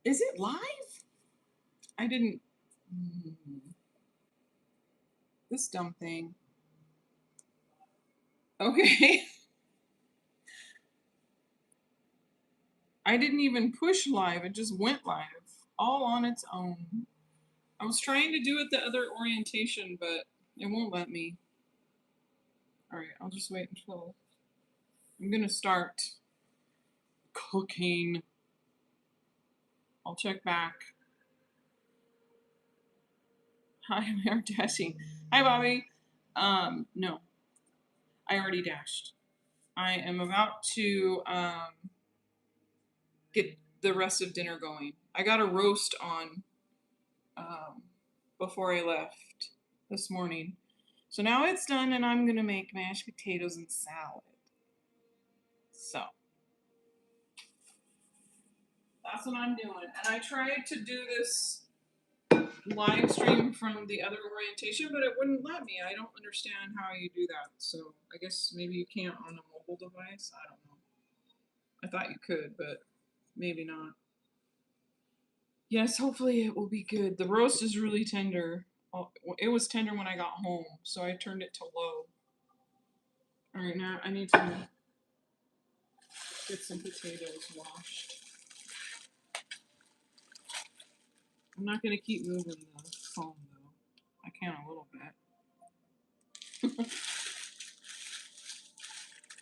Is it live? I didn't. This dumb thing. Okay. I didn't even push live. It just went live all on its own. I was trying to do it the other orientation, but it won't let me. All right, I'll just wait until I'm gonna start cooking. I'll check back. Hi, we are dashing. Hi, Bobby. No, I already dashed. I am about to get the rest of dinner going. I got a roast on before I left this morning. So now it's done, and I'm gonna make mashed potatoes and salad. So that's what I'm doing. And I tried to do this live stream from the other orientation, but it wouldn't let me. I don't understand how you do that. So I guess maybe you can't on a mobile device. I don't know. I thought you could, but maybe not. Yes, hopefully it will be good. The roast is really tender. It was tender when I got home, so I turned it to low. All right, now I need to get some potatoes washed. I'm not going to keep moving the phone, though. I can a little bit.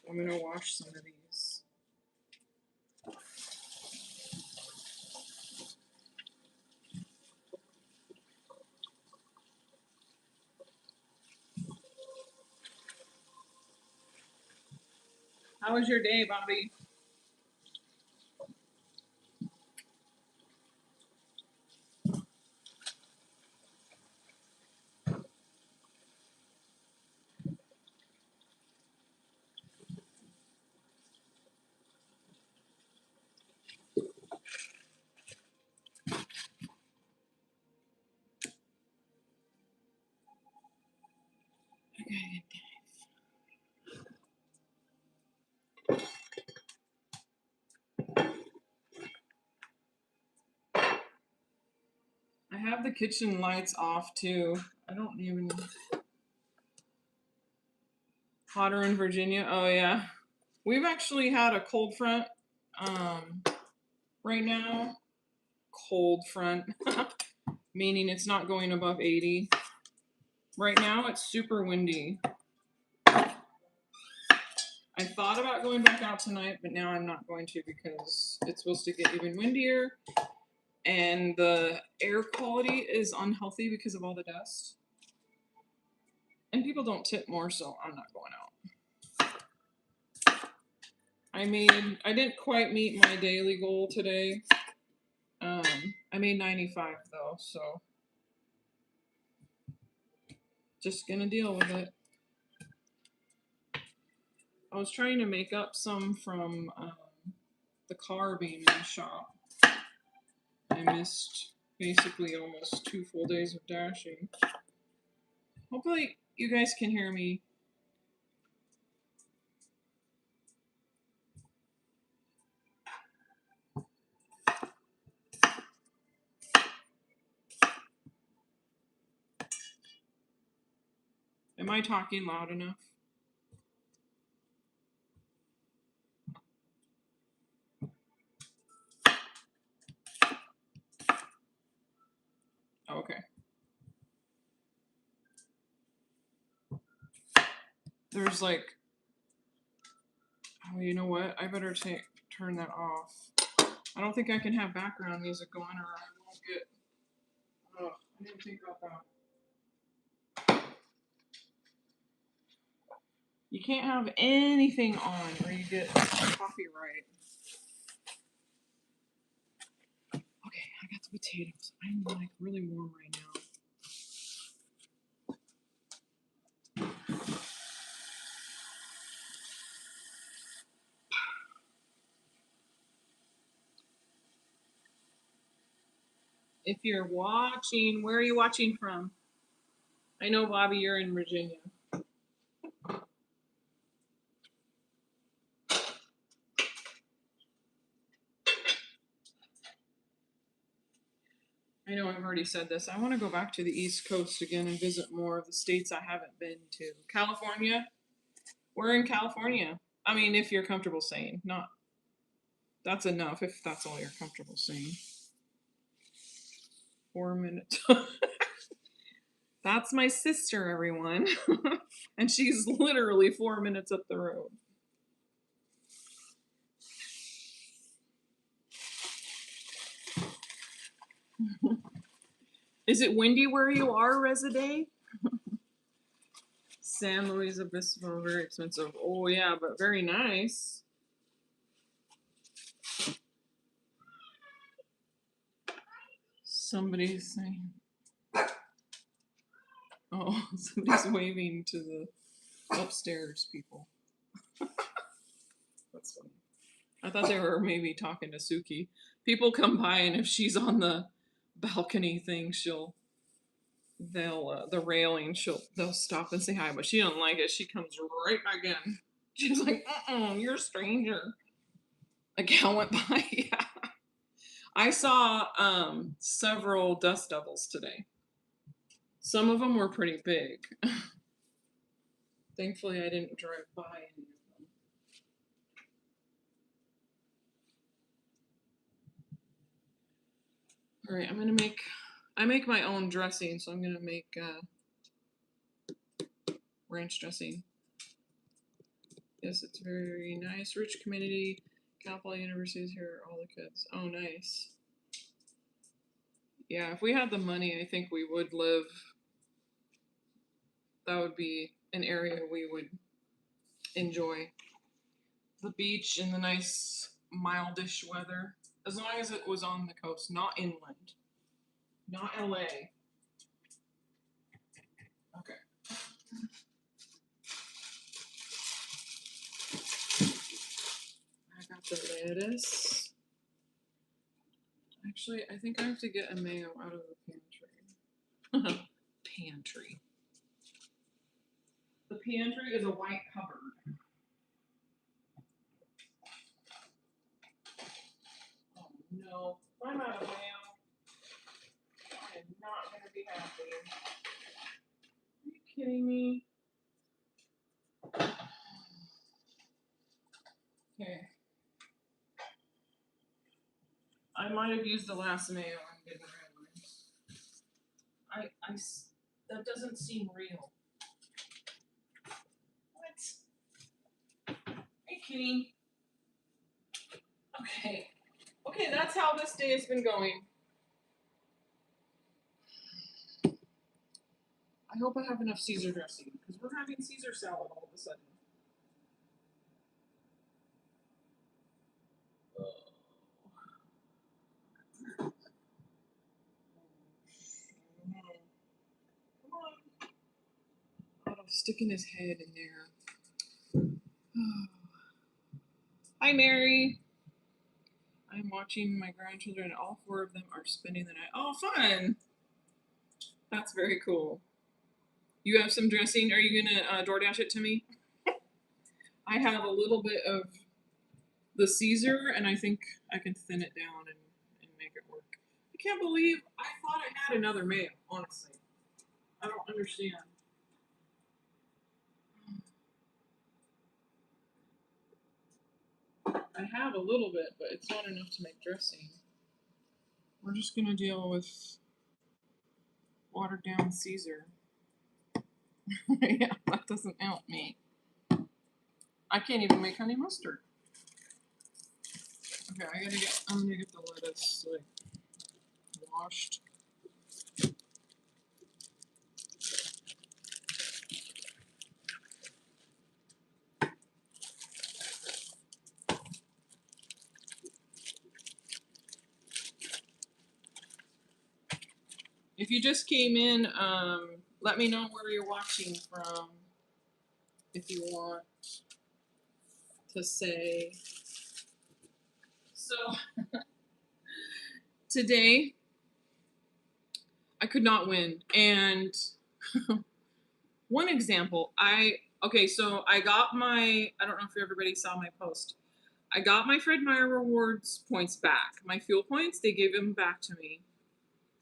I'm going to wash some of these. How was your day, Bobby? Okay. I have the kitchen lights off, too. I don't even... Hotter in Virginia? Oh, yeah. We've actually had a cold front right now. Cold front. Meaning it's not going above 80. Right now it's super windy. I thought about going back out tonight, but now I'm not going to because it's supposed to get even windier. And the air quality is unhealthy because of all the dust. And people don't tip more, so I'm not going out. I didn't quite meet my daily goal today. I made 95 though, so just gonna deal with it. I was trying to make up some from the car being in the shop. I missed basically almost 2 full days of dashing. Hopefully you guys can hear me. Am I talking loud enough? Okay. There's like, oh, you know what? I better turn that off. I don't think I can have background music going or I won't get. Oh, I didn't think about that. You can't have anything on or you get copyright. Okay, I got the potatoes. I'm like really warm right now. If you're watching, where are you watching from? I know, Bobby, you're in Virginia. I know I've already said this. I want to go back to the East Coast again and visit more of the states I haven't been to. California. We're in California. I mean, if you're comfortable saying, not that's enough if that's all you're comfortable saying. 4 minutes. That's my sister, everyone. And she's literally 4 minutes up the road. Is it windy where you are, Reside? San Luis Obispo, very expensive. Oh, yeah, but very nice. Somebody's saying. Oh, somebody's waving to the upstairs people. That's funny. I thought they were maybe talking to Suki. People come by, and if she's on the balcony thing, they'll the railing, they'll stop and say hi, but she don't like it. She comes right back in. She's like, you're a stranger. A gal went by. Yeah. I saw several dust devils today. Some of them were pretty big. Thankfully, I didn't drive by any of them. All right, I make my own dressing, so I'm gonna make ranch dressing. Yes, it's very nice. Rich community. Cal Poly University is here. All the kids. Oh, nice. Yeah, if we had the money, I think we would live. That would be an area we would enjoy. The beach and the nice mildish weather. As long as it was on the coast, not inland. Not LA. Okay. I got the lettuce. Actually, I think I have to get a mayo out of the pantry. Pantry. The pantry is a white cupboard. Oh no. If I'm out of mayo, I am not going to be happy. Are you kidding me? Okay. I might have used the last mayo and didn't realize. That doesn't seem real. What? Are you kidding? Okay. Okay, that's how this day has been going. I hope I have enough Caesar dressing, because we're having Caesar salad all of a sudden. Come on. Oh, sticking his head in there. Hi, Mary. I'm watching my grandchildren, and all four of them are spending the night. Oh, fun! That's very cool. You have some dressing. Are you gonna DoorDash it to me? I have a little bit of the Caesar, and I think I can thin it down and make it work. I can't believe I thought I had another mayo, honestly. I don't understand. I have a little bit, but it's not enough to make dressing. We're just gonna deal with watered down Caesar. Yeah, that doesn't help me. I can't even make honey mustard. Okay, I'm gonna get the lettuce like washed. If you just came in, let me know where you're watching from. If you want to say. So today I could not win. And one example, so I got I don't know if everybody saw my post. I got my Fred Meyer Rewards points back. My fuel points, they gave them back to me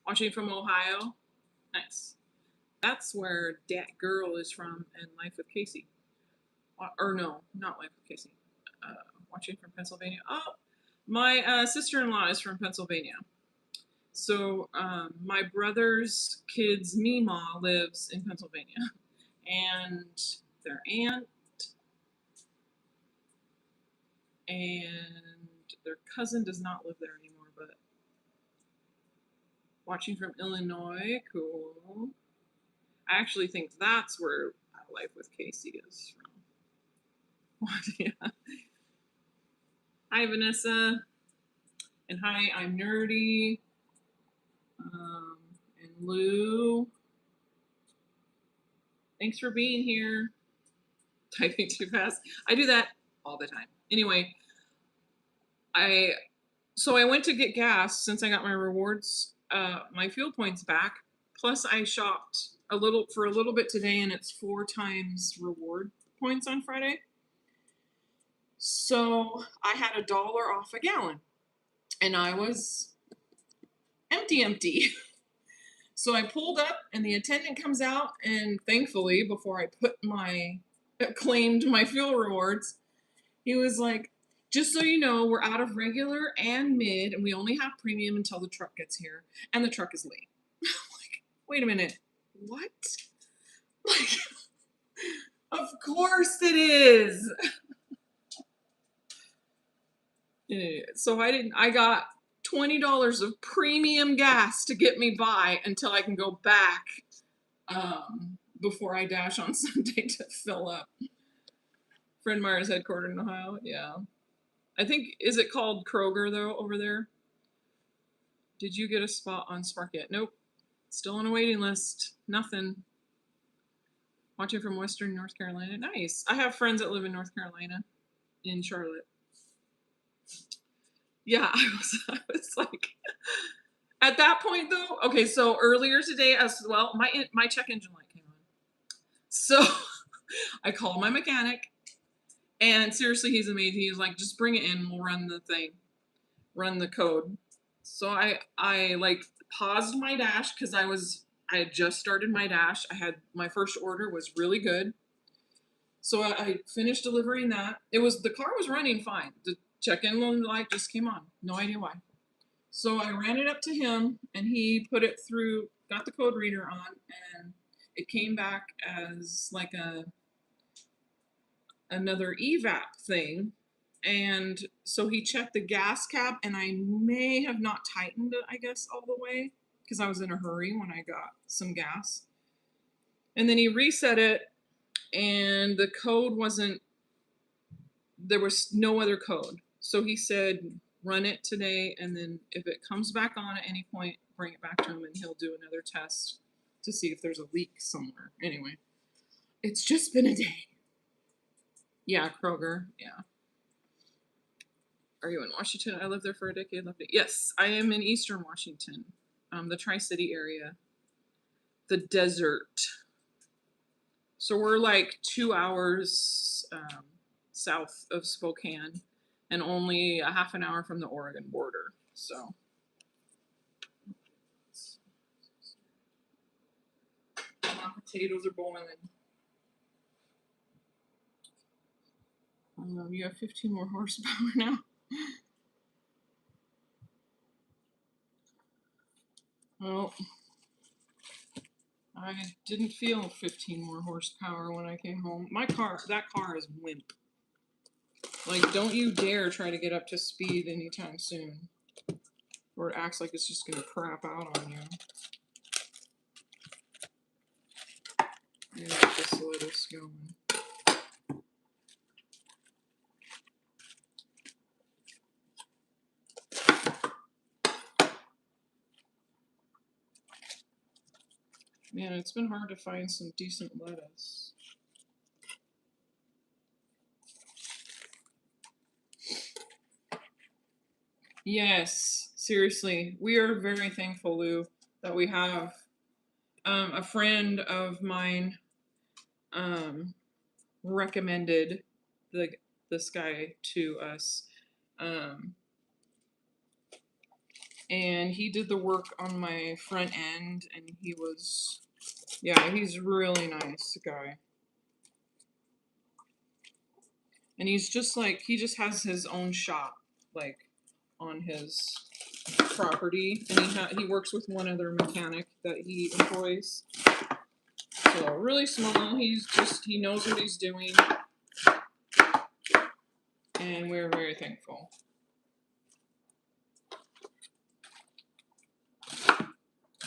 Watching from Ohio. Nice. That's where that girl is from in Life with Casey. Or no, not Life with Casey. Watching from Pennsylvania. Oh, my sister-in-law is from Pennsylvania. So my brother's kid's Meemaw lives in Pennsylvania, and their aunt and their cousin does not live there anymore. But watching from Illinois, cool. I actually think that's where Life with Casey is from. Yeah. Hi, Vanessa. And hi, I'm Nerdy. And Lou. Thanks for being here. Typing too fast. I do that all the time. Anyway, I went to get gas since I got my rewards, my fuel points back. Plus, I shopped a little bit today, and it's 4 times reward points on Friday. So I had $1 off a gallon, and I was empty. So I pulled up, and the attendant comes out, and thankfully, before I claimed my fuel rewards, he was like, just so you know, we're out of regular and mid, and we only have premium until the truck gets here, and the truck is late. Like, wait a minute, what? Like, of course it is. So I got $20 of premium gas to get me by until I can go back before I dash on Sunday to fill up. Fred Meyer's headquartered in Ohio, yeah. I think, is it called Kroger though over there? Did you get a spot on Spark yet? Nope. Still on a waiting list. Nothing. Watching from Western North Carolina. Nice. I have friends that live in North Carolina, in Charlotte. Yeah, I was like, at that point though. Okay, so earlier today as well, my check engine light came on. So I called my mechanic, and seriously, he's amazing. He's like, just bring it in. We'll run the thing, run the code. So I like paused my dash because I had just started my dash. My first order was really good. So I finished delivering that. The car was running fine. The check-in light just came on. No idea why. So I ran it up to him, and he put it through, got the code reader on, and it came back as like another evap thing. And so he checked the gas cap, and I may have not tightened it, I guess, all the way, because I was in a hurry when I got some gas. And then he reset it, and the code there was no other code. So he said, run it today, and then if it comes back on at any point, bring it back to him, and he'll do another test to see if there's a leak somewhere. Anyway, it's just been a day. Yeah, Kroger, yeah. Are you in Washington? I lived there for a decade. Loved it. Yes, I am in Eastern Washington, the Tri-City area, the desert. So we're like 2 hours south of Spokane, and only a half an hour from the Oregon border. So my potatoes are boiling. You have 15 more horsepower now. Well, I didn't feel 15 more horsepower when I came home. That car is wimp. Like, don't you dare try to get up to speed anytime soon, or it acts like it's just gonna crap out on you. Maybe just let us go. Man, it's been hard to find some decent lettuce. Yes, seriously. We are very thankful, Lou, that we have a friend of mine recommended this guy to us. and he did the work on my front end, and he was, yeah, he's really nice guy. And he's just like, he just has his own shop, like, on his property, and he works with one other mechanic that he employs. So really small. He knows what he's doing, and we're very thankful.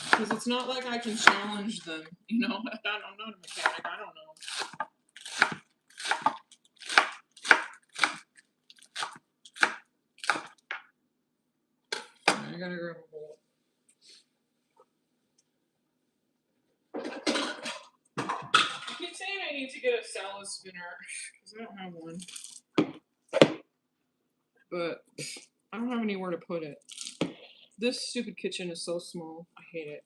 Because it's not like I can challenge them, you know. I'm not a mechanic. I don't know. I gotta grab a bowl. I keep saying I need to get a salad spinner because I don't have one. But I don't have anywhere to put it. This stupid kitchen is so small. I hate it.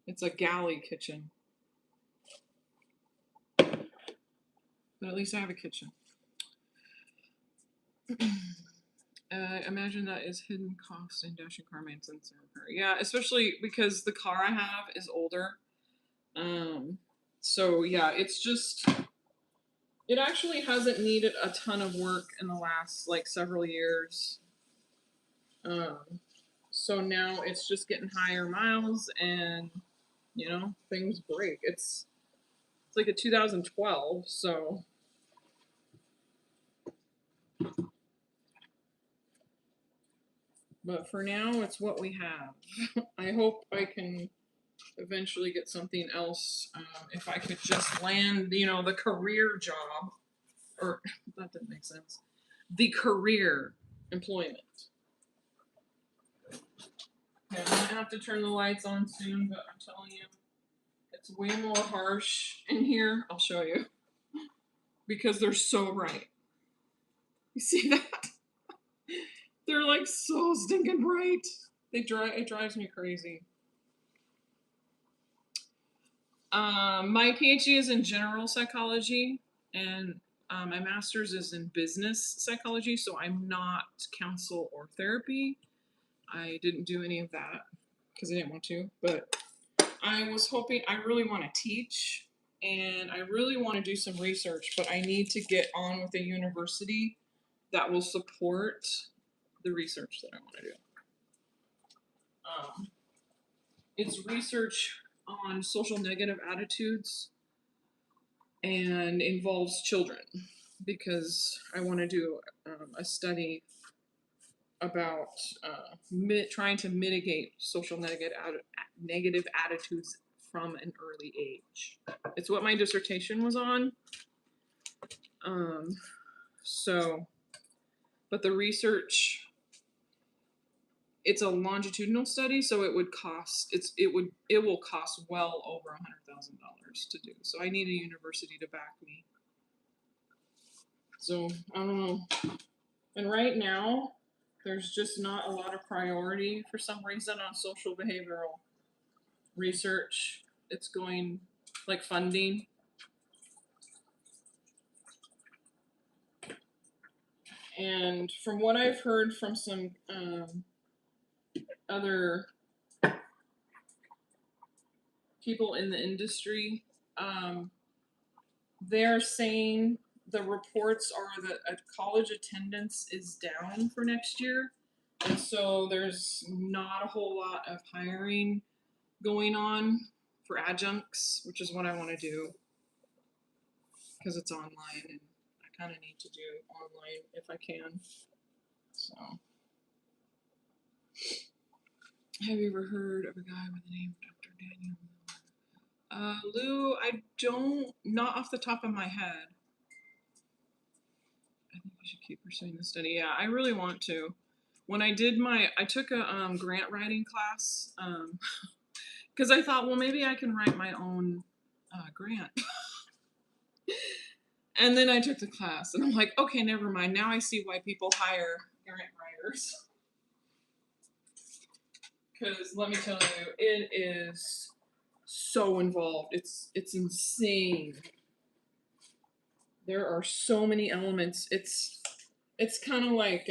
It's a galley kitchen. But at least I have a kitchen. Imagine that is hidden cost in dashing car maintenance and repair. Yeah, especially because the car I have is older. So yeah, it's just, it actually hasn't needed a ton of work in the last like several years. So now it's just getting higher miles, and you know, things break. It's like a 2012, so but for now it's what we have. I hope I can eventually get something else, if I could just land, you know, the career job, or that didn't make sense, the career employment. Yeah, I'm gonna have to turn the lights on soon, but I'm telling you, it's way more harsh in here. I'll show you. Because they're so bright. You see that? They're like so stinking bright. It drives me crazy. My PhD is in general psychology, and my master's is in business psychology, so I'm not counsel or therapy. I didn't do any of that because I didn't want to, but I was hoping, I really want to teach, and I really want to do some research, but I need to get on with a university that will support the research that I want to do. It's research on social negative attitudes and involves children, because I want to do a study about trying to mitigate social negative attitudes from an early age. It's what my dissertation was on. So, but the research, it's a longitudinal study, so it would cost, it will cost well over $100,000 to do. So I need a university to back me. So I don't know. And right now, there's just not a lot of priority for some reason on social behavioral research. It's going, like, funding. And from what I've heard from some other people in the industry, they're saying the reports are that college attendance is down for next year. And so there's not a whole lot of hiring going on for adjuncts, which is what I want to do because it's online, and I kind of need to do online if I can. So, have you ever heard of a guy by the name of Dr. Daniel? Lou, I don't, not off the top of my head. I think we should keep pursuing the study. Yeah, I really want to. When I did I took a grant writing class, because I thought, well, maybe I can write my own grant. And then I took the class, and I'm like, okay, never mind. Now I see why people hire grant writers. Because let me tell you, it is so involved. It's insane. There are so many elements. It's kind of like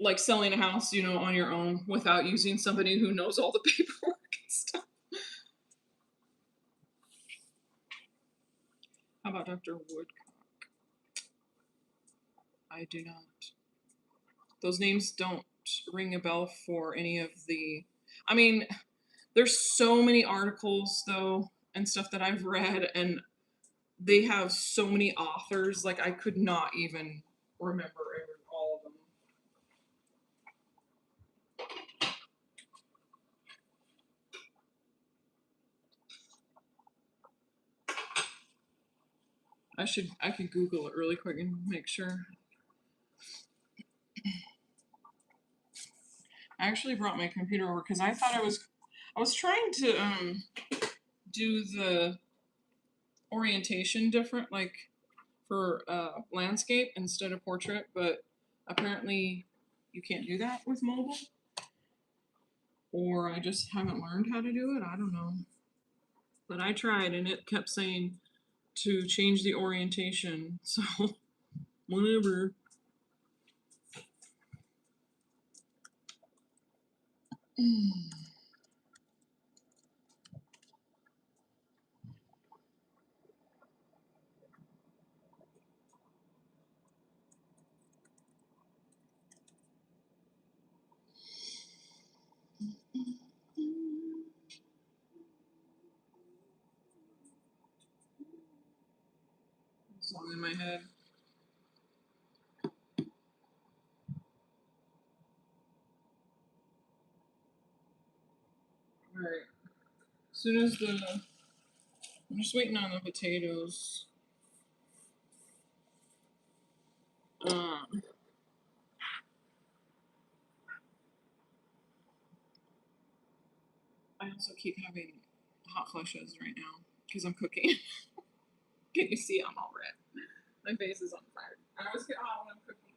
like selling a house, you know, on your own without using somebody who knows all the paperwork and stuff. How about Dr. Woodcock? I do not. Those names don't ring a bell for any of the. I mean, there's so many articles though and stuff that I've read, and they have so many authors. Like I could not even remember all of them. I could Google it really quick and make sure. I actually brought my computer over because I thought I was trying to do the orientation different, like for landscape instead of portrait, but apparently you can't do that with mobile, or I just haven't learned how to do it. I don't know, but I tried and it kept saying to change the orientation. So whatever. Song in my head. All right. As soon as I'm just waiting on the potatoes. I also keep having hot flushes right now because I'm cooking. Can you see I'm all red? My face is on fire. I always get hot when I'm cooking.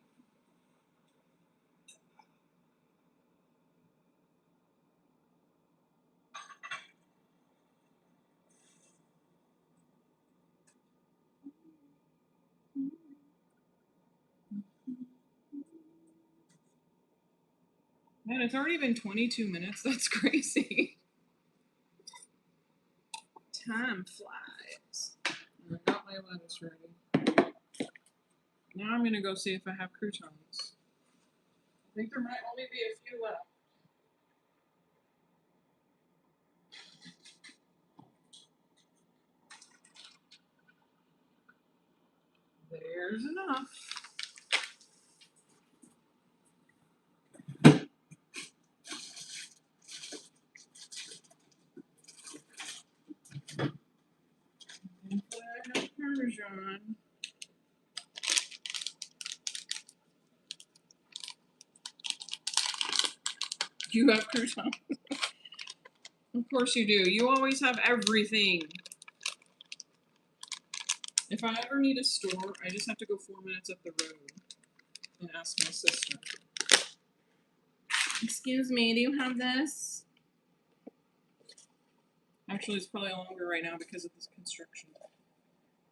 Man, it's already been 22 minutes. That's crazy. Time flies. I got my lettuce ready. Now I'm gonna go see if I have croutons. I think there might only be a few left. There's enough. Parmesan. You have croutons. Of course you do. You always have everything. If I ever need a store, I just have to go 4 minutes up the road and ask my sister. Excuse me, do you have this? Actually, it's probably longer right now because of this construction.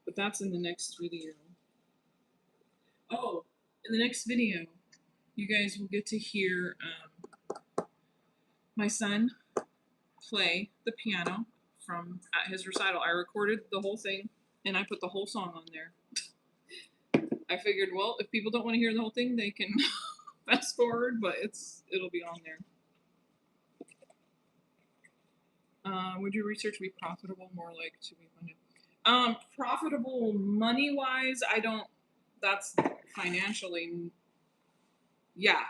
But that's in the next video. Oh, in the next video, you guys will get to hear my son play the piano from at his recital. I recorded the whole thing and I put the whole song on there. I figured, well, if people don't want to hear the whole thing, they can fast forward, but it'll be on there. Would your research be profitable? More like to be funded. Profitable money wise, I don't. That's financially, yeah,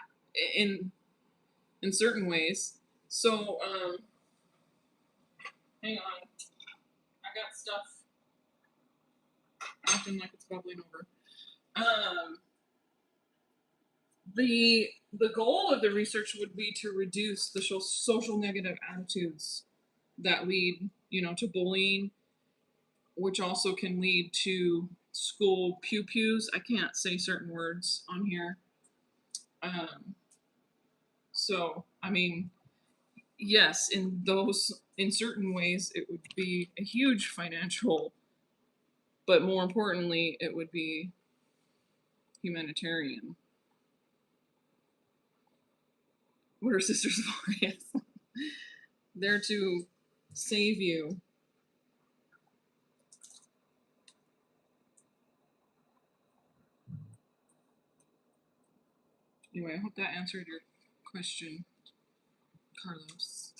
in certain ways. So hang on, I got stuff acting like it's bubbling over. The goal of the research would be to reduce the social negative attitudes that lead, you know, to bullying, which also can lead to school pew-pews. I can't say certain words on here. So, I mean, yes, in certain ways, it would be a huge financial, but more importantly, it would be humanitarian. What are sisters for? Yes. There to save you. Anyway, I hope that answered your question, Carlos.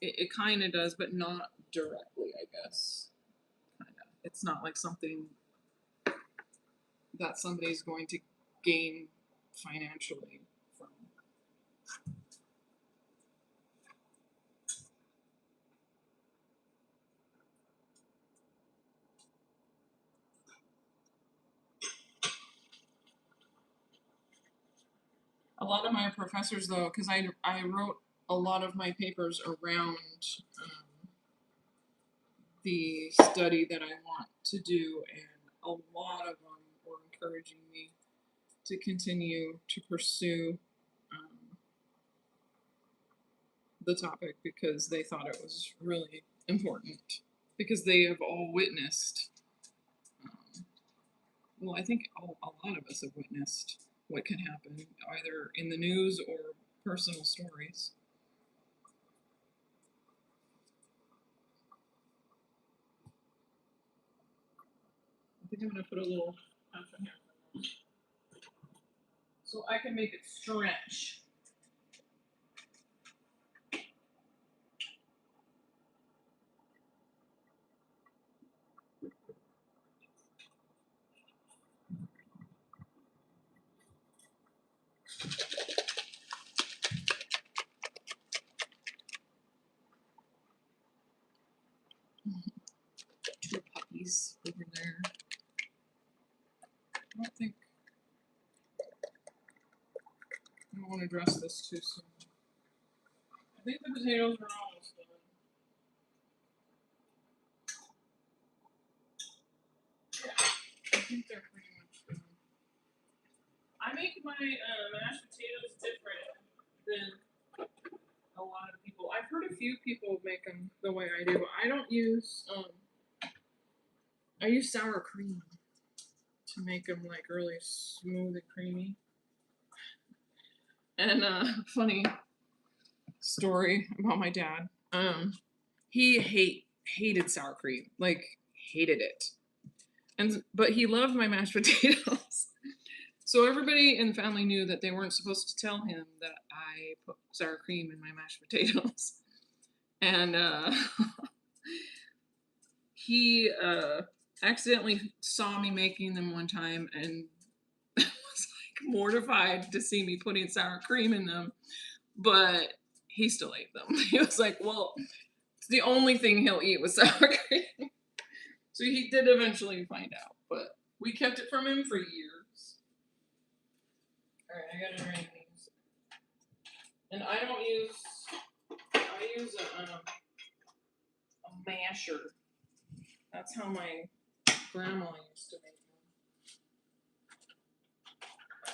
It kind of does, but not directly, I guess. Kind of. It's not like something that somebody's going to gain financially from. A lot of my professors, though, because I wrote a lot of my papers around the study that I want to do, and a lot of them were encouraging me to continue to pursue the topic because they thought it was really important, because they have all witnessed, well, I think a lot of us have witnessed what can happen either in the news or personal stories. I think I'm going to put a little half and half so I can make it stretch. Two puppies over there. I don't want to dress this too soon. I think the potatoes are almost done. Yeah, I think they're pretty much done. I make my mashed potatoes different than a lot of people. I've heard a few people make them the way I do. I don't use I use sour cream to make them like really smooth and creamy. And funny story about my dad. He hated sour cream, like hated it. But he loved my mashed potatoes. So everybody in the family knew that they weren't supposed to tell him that I put sour cream in my mashed potatoes. And he accidentally saw me making them one time and was like mortified to see me putting sour cream in them, but he still ate them. He was like, well, it's the only thing he'll eat with sour cream. So he did eventually find out, but we kept it from him for years. Alright, I gotta drain these. And I don't use, I use a masher. That's how my grandma used to make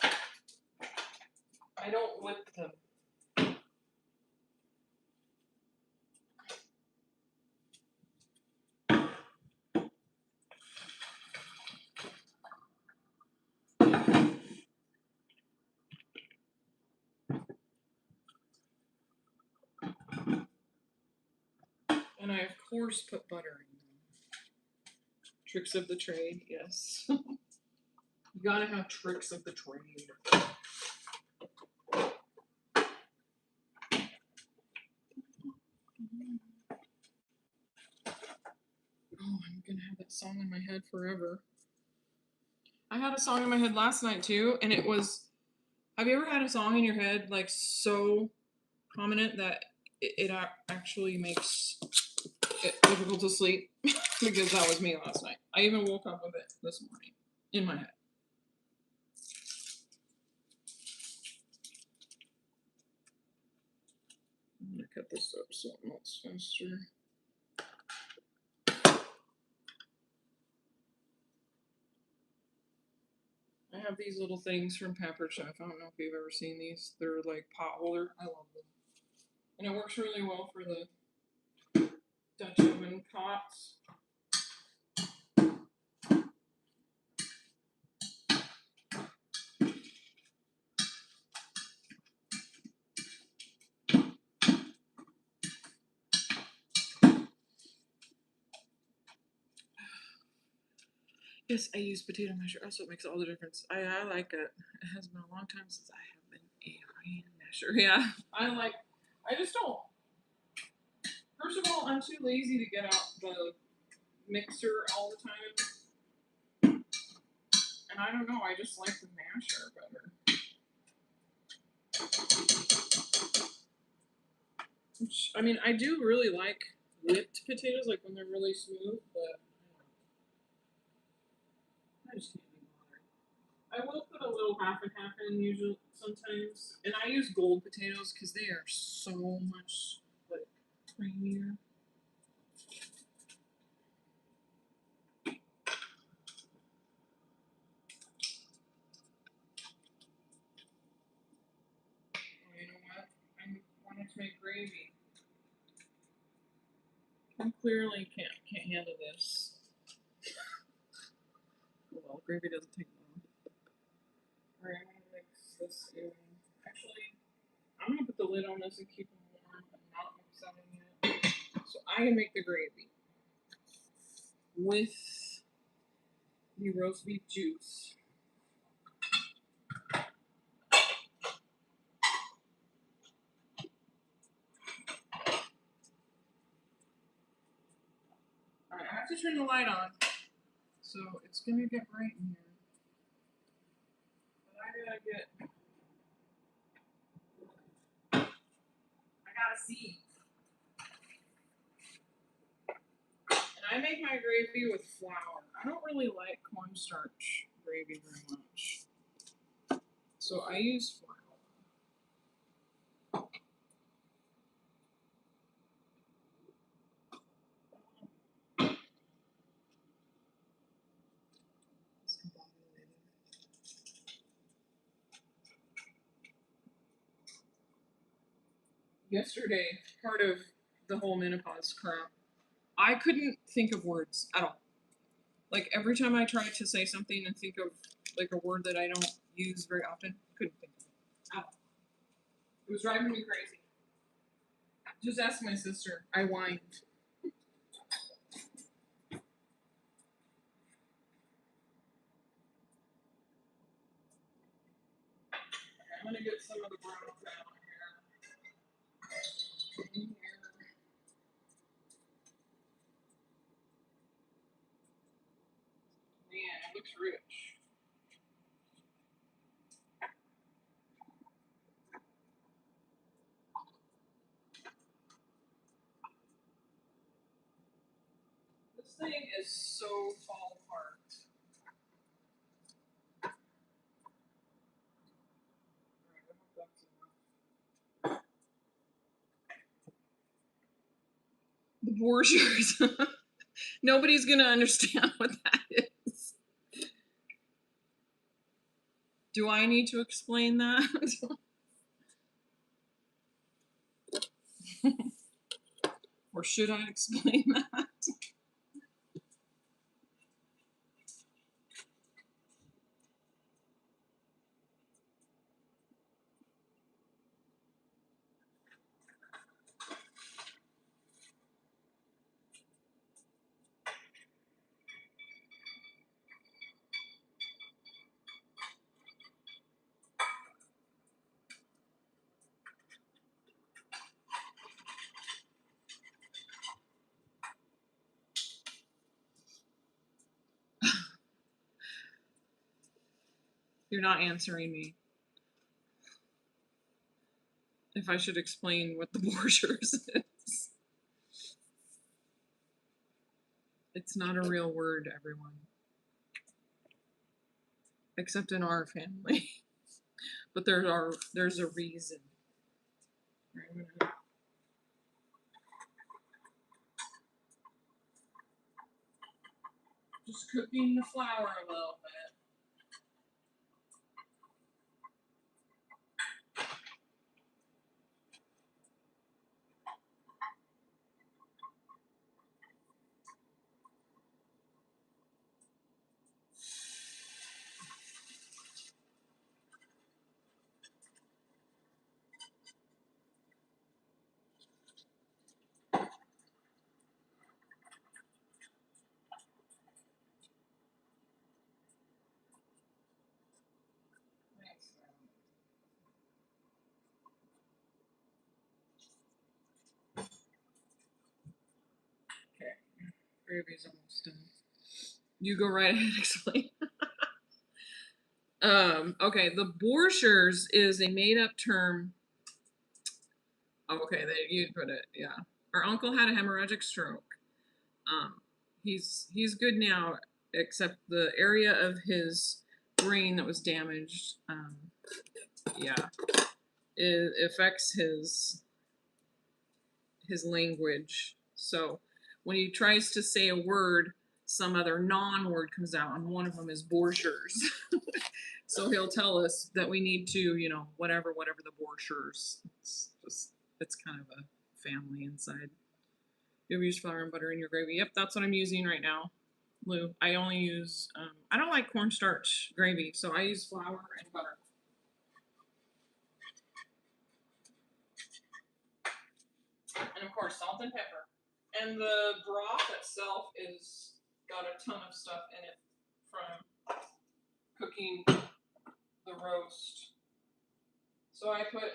them. I don't whip them. And I, of course, put butter in them. Tricks of the trade, yes. You gotta have tricks of the trade. Oh, I'm gonna have that song in my head forever. I had a song in my head last night too, and it was, have you ever had a song in your head like so prominent that it actually makes it difficult to sleep? Because that was me last night. I even woke up with it this morning in my head. I'm gonna cut this up so it melts faster. I have these little things from Pampered Chef. I don't know if you've ever seen these. They're like pot holder. I love them. And it works really well for the Dutch oven pots. Yes, I use potato masher. That's what makes all the difference. I like it. It has been a long time since I have been a hand masher. Yeah, I just don't. First of all, I'm too lazy to get out the mixer all the time, and I don't know. I just like the masher better. Which, I mean, I do really like whipped potatoes, like when they're really smooth, but I just can't be bothered. I will put a little half and half in usually sometimes, and I use gold potatoes because they are so much like creamier. Oh, you know what? I wanted to make gravy. I clearly can't handle this. Oh, well, gravy doesn't take long. Alright, I'm gonna mix this in. Actually, I'm gonna put the lid on this and keep them warm and not upsetting it. So I can make the gravy with the roast beef juice. Alright, I have to turn the light on, so it's gonna get bright in here. But I gotta see. And I make my gravy with flour. I don't really like cornstarch gravy very much. So I use flour. Yesterday, part of the whole menopause crap, I couldn't think of words at all. Like every time I tried to say something and think of like a word that I don't use very often, couldn't think of it at all. It was driving me crazy. Just ask my sister. I whined. I'm gonna get some of the brown out here. Man, it looks rich. This thing is so fall apart. Alright, I hope that's enough. The Borgers. Nobody's gonna understand what that is. Do I need to explain that? Or should I explain that? You're not answering me. If I should explain what the Borgers is. It's not a real word, everyone. Except in our family. But there's a reason. Just cooking the flour a little bit. gravy's almost done. You go right ahead and explain. Okay, the Borchers is a made-up term. Oh, okay, you put it. Yeah, our uncle had a hemorrhagic stroke. He's good now, except the area of his brain that was damaged. Yeah, it affects his language. So when he tries to say a word, some other non-word comes out, and one of them is Borchers. So he'll tell us that we need to, whatever the Borchers. It's kind of a family inside. You ever use flour and butter in your gravy? Yep, that's what I'm using right now, Lou. I only use, I don't like cornstarch gravy, so I use flour and butter. And of course, salt and pepper. And the broth itself is got a ton of stuff in it from cooking the roast. So I put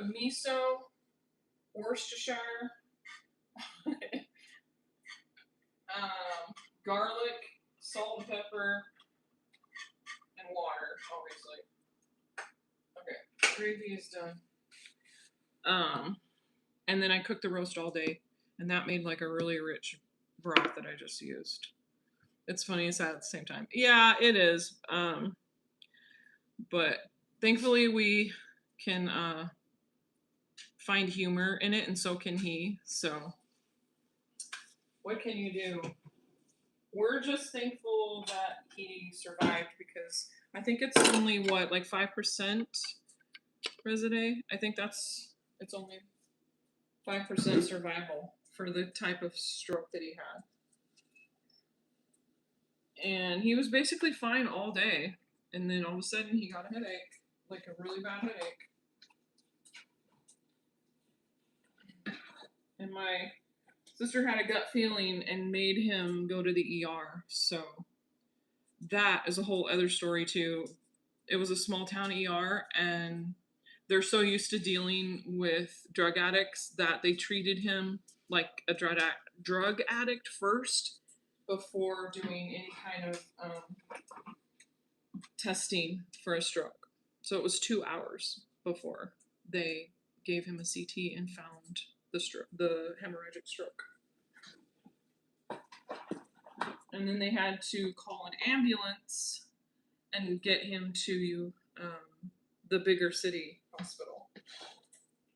miso, Worcestershire, garlic, salt and pepper, and water, obviously. Okay, gravy is done. And then I cooked the roast all day, and that made like a really rich broth that I just used. It's funny and sad at the same time. Yeah, it is. But thankfully we can find humor in it, and so can he. So what can you do? We're just thankful that he survived, because I think it's only like 5% Residae. I think it's only 5% survival for the type of stroke that he had. And he was basically fine all day, and then all of a sudden he got a headache, like a really bad headache. And my sister had a gut feeling and made him go to the ER. So that is a whole other story too. It was a small town ER, and they're so used to dealing with drug addicts that they treated him like a drug addict first before doing any kind of testing for a stroke. So it was 2 hours before they gave him a CT and found the hemorrhagic stroke. And then they had to call an ambulance and get him to the bigger city hospital,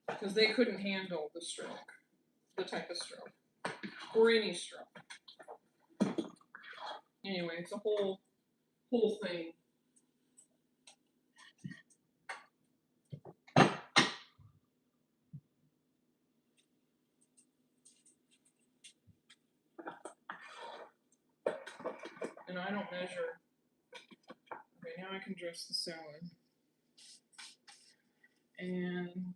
because they couldn't handle the stroke, the type of stroke, or any stroke. Anyway, it's a whole thing. And I don't measure. Okay, now I can dress the salad. And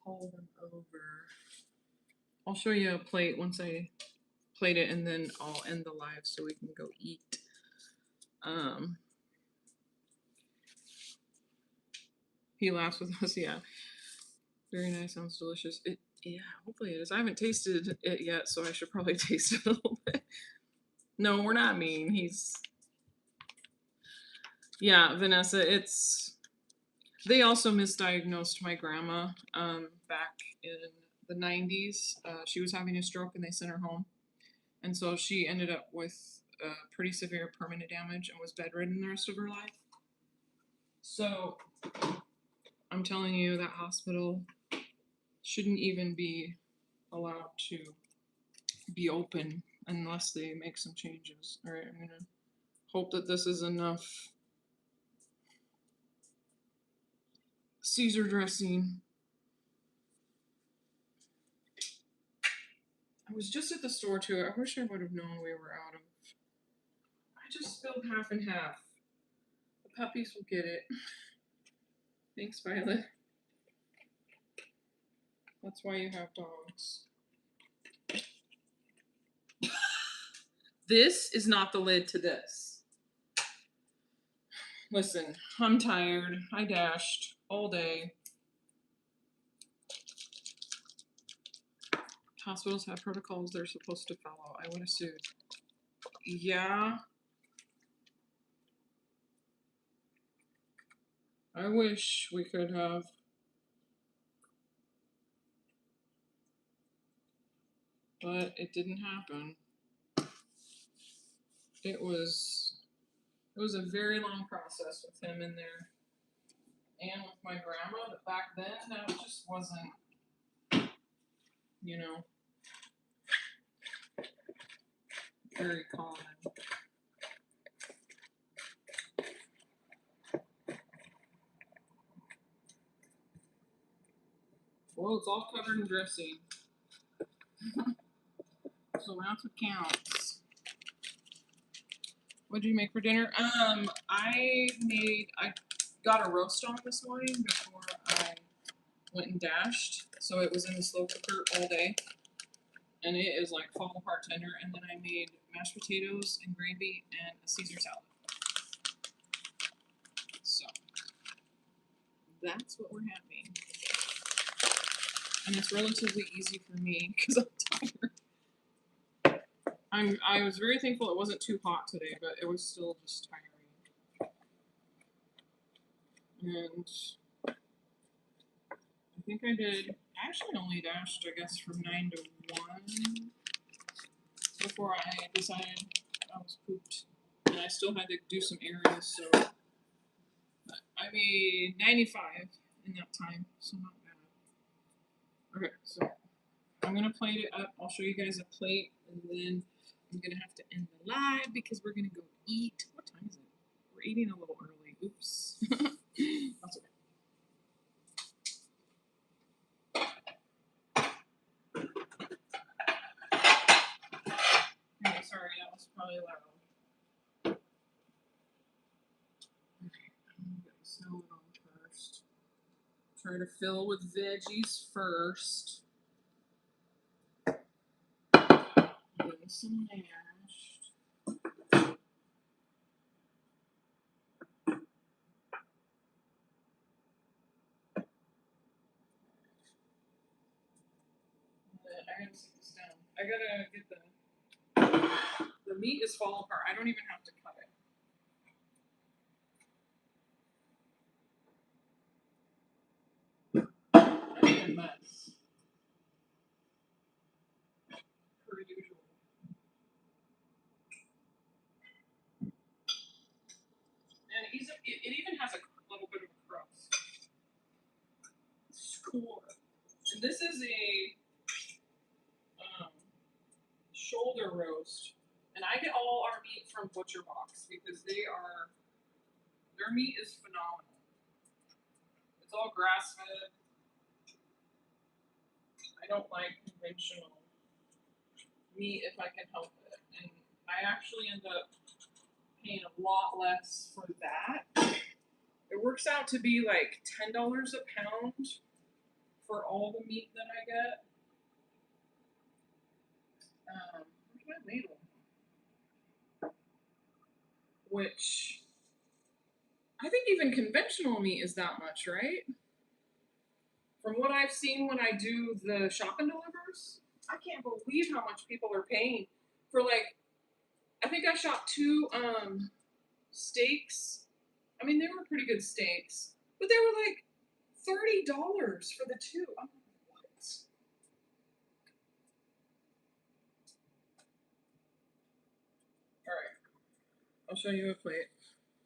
call them over. I'll show you a plate once I plate it, and then I'll end the live so we can go eat. He laughs with us, yeah. Very nice, sounds delicious. Yeah, hopefully it is. I haven't tasted it yet, so I should probably taste it a little bit. No, we're not mean. Yeah, Vanessa, they also misdiagnosed my grandma back in the 90s. She was having a stroke, and they sent her home. And so she ended up with pretty severe permanent damage and was bedridden the rest of her life. So I'm telling you, that hospital shouldn't even be allowed to be open unless they make some changes. All right, I'm going to hope that this is enough Caesar dressing. I was just at the store too. I wish I would have known we were out of. I just spilled half and half. The puppies will get it. Thanks, Violet. That's why you have dogs. This is not the lid to this. Listen, I'm tired. I dashed all day. Hospitals have protocols they're supposed to follow. I would have sued. Yeah. I wish we could have. But it didn't happen. It was a very long process with him in there. And with my grandma, but back then that just wasn't, you know, very common. Well, it's all covered in dressing. So that's what counts. What did you make for dinner? I got a roast on this morning before I went and dashed. So it was in the slow cooker all day. And it is like fall apart tender. And then I made mashed potatoes and gravy and a Caesar salad. So that's what we're having. And it's relatively easy for me because I'm tired. I was very thankful it wasn't too hot today, but it was still just tiring. And I think I actually only dashed, I guess, from 9 to 1 before I decided I was pooped. And I still had to do some areas, so I made 95 in that time, so not bad. Okay, so I'm gonna plate it up. I'll show you guys a plate, and then I'm gonna have to end the live because we're gonna go eat. What time is it? We're eating a little early. Oops. That's okay. Okay, sorry, that was probably loud. Okay, I'm gonna sell it on first. Try to fill with veggies first. And some mashed. I gotta sit this down. I gotta get the meat is falling apart. I don't even have to cut it. I made a mess. Per usual. And it even has a little bit of a crust. Cool. And this is a shoulder roast. And I get all our meat from Butcher Box because their meat is phenomenal. It's all grass fed. I don't like conventional meat if I can help it. And I actually end up paying a lot less for that. It works out to be like $10 a pound for all the meat that I get. Where's my label? Which I think even conventional meat is that much, right? From what I've seen when I do the shop and delivers, I can't believe how much people are paying for like. I think I shot 2 steaks. I mean, they were pretty good steaks, but they were like $30 for the 2. I'm like, what? All right, I'll show you a plate,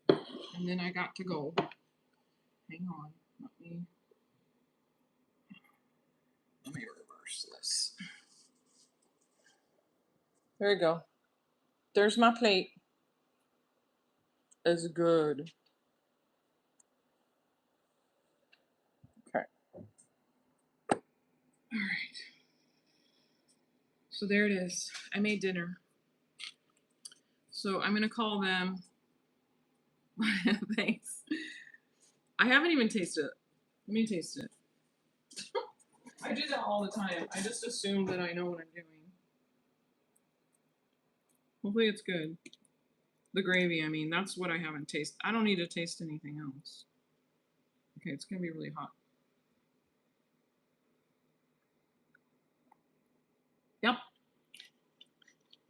and then I got to go. Hang on, let me reverse this. There you go. There's my plate. It's good. Okay. All right. So there it is. I made dinner. So I'm gonna call them. Thanks. I haven't even tasted it. Let me taste it. I do that all the time. I just assume that I know what I'm doing. Hopefully it's good. The gravy, I mean, that's what I haven't tasted. I don't need to taste anything else. Okay, it's gonna be really hot. Okay, it's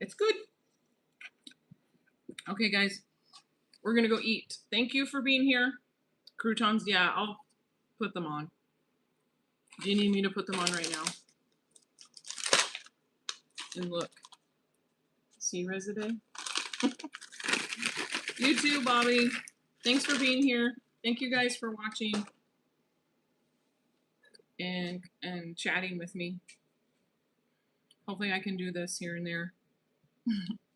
It's good. Okay, guys, we're gonna go eat. Thank you for being here. Croutons, yeah, I'll put them on. Do you need me to put them on right now? And look, see residue? You too, Bobby. Thanks for being here. Thank you guys for watching and chatting with me. Hopefully I can do this here and there.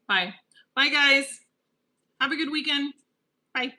Bye. Bye, guys. Have a good weekend. Bye.